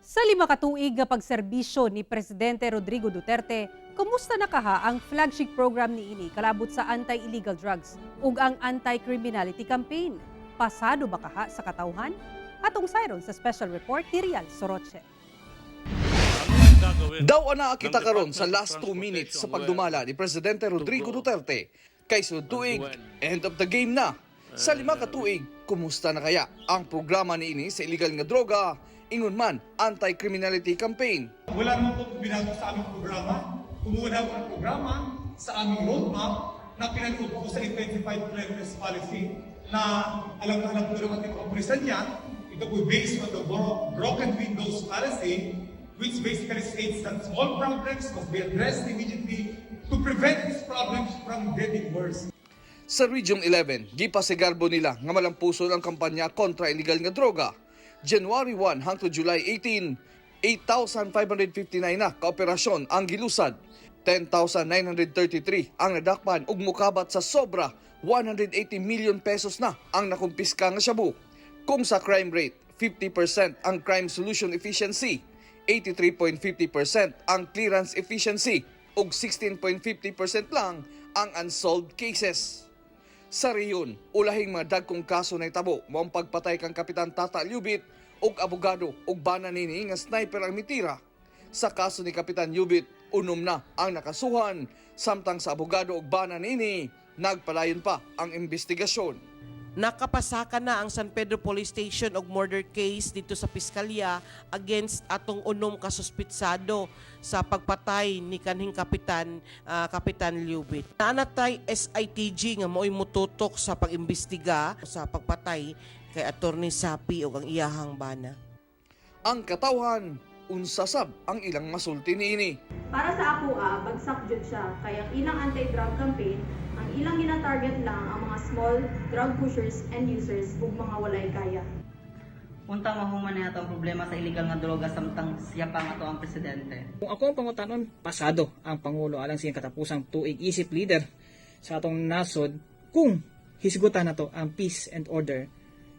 Sa 5 ka tuig nga pagserbisyo ni Presidente Rodrigo Duterte, kumusta na kaha ang flagship program niini kalabot sa anti-illegal drugs ug ang anti-criminality campaign? Pasado ba kaha sa katawhan? Atong sayron sa special report ni Rial Soroche. Daw ana kita karon sa last 2 minutes sa pagdumala ni Presidente Rodrigo Duterte kay sunod tuig, end of the game na. Sa 5 ka tuig, kumusta na kaya ang programa niini sa illegal nga droga, ingon man anti-criminality campaign? Wala naman po binago sa aming programa. Kumuha po ang programa sa aming roadmap na pinag-upo po sa 25 Cleanliness Policy na alam na po ng ating kapulisan yan. Ito po based on the broken windows policy, which basically states that small problems must be addressed immediately to prevent these problems from getting worse. Sa Region 11, gipasigarbo nila nga malampuson ang kampanya kontra illegal nga droga. January 1 hangtod July 18, 8,559 na kaoperasyon ang gilusad. 10,933 ang nadakpan ug mukabat sa sobra 180 million pesos na ang nakumpiska nga shabu. Kung sa crime rate, 50% ang crime solution efficiency, 83.50% ang clearance efficiency ug 16.50% lang ang unsolved cases. Sa reyon, ulahing mga dagkong kaso na itabo mo ang pagpatay kang Kapitan Tata Lyubit ug abogado ug bana nini nga sniper ang mitira. Sa kaso ni Kapitan Lyubit, unom na ang nakasuhan, samtang sa abogado ug bana nini nagpalayon pa ang investigasyon. Nakapasaka na ang San Pedro Police Station og murder case dito sa piskalya against atong unom kasuspitsado sa pagpatay ni kanhing Kapitan Lyubit. Naanatay SITG nga mo'y mututok sa pag-imbestiga sa pagpatay kay Attorney Sapi ug ang iyahang bana. Ang katawhan, unsasab ang ilang masulti niini. Para sa ako, bagsak jud siya. Kaya ang ilang anti-drug campaign, ang ilang gina-target lang ang mga small drug pushers and users ug mga walay kaya. Unta mahuman na ito ang problema sa illegal nga droga samtang siya pa nga to ang presidente. Kung ako ang pangutanon, pasado ang Pangulo alang siyang katapusang tuig isip leader sa atong nasod kung hisgutan na to ang peace and order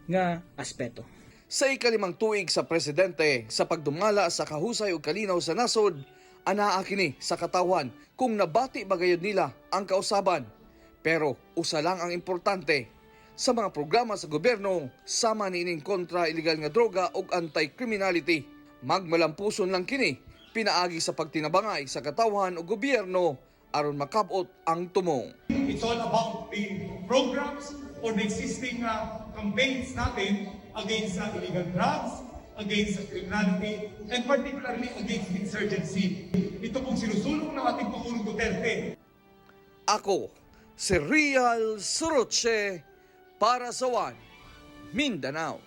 nga aspeto. Sa ikalimang tuig sa presidente sa pagdumala sa kahusay ug kalinaw sa nasod, anaa kini sa katawan kung nabati bagayod nila ang kausaban. Pero usa lang ang importante, sa mga programa sa gobyerno, sama niining kontra illegal nga droga ug anti-criminality. Magmalampuson lang kini, pinaagi sa pagtinabangay sa katawan ug gobyerno aron makabot ang tumong. It's all about the programs or the existing campaigns natin against illegal drugs, against criminality, and particularly against insurgency. Ito pong sinusulong ng ating Pangulong Duterte. Ako, si Rial Soroche para sa One Mindanao.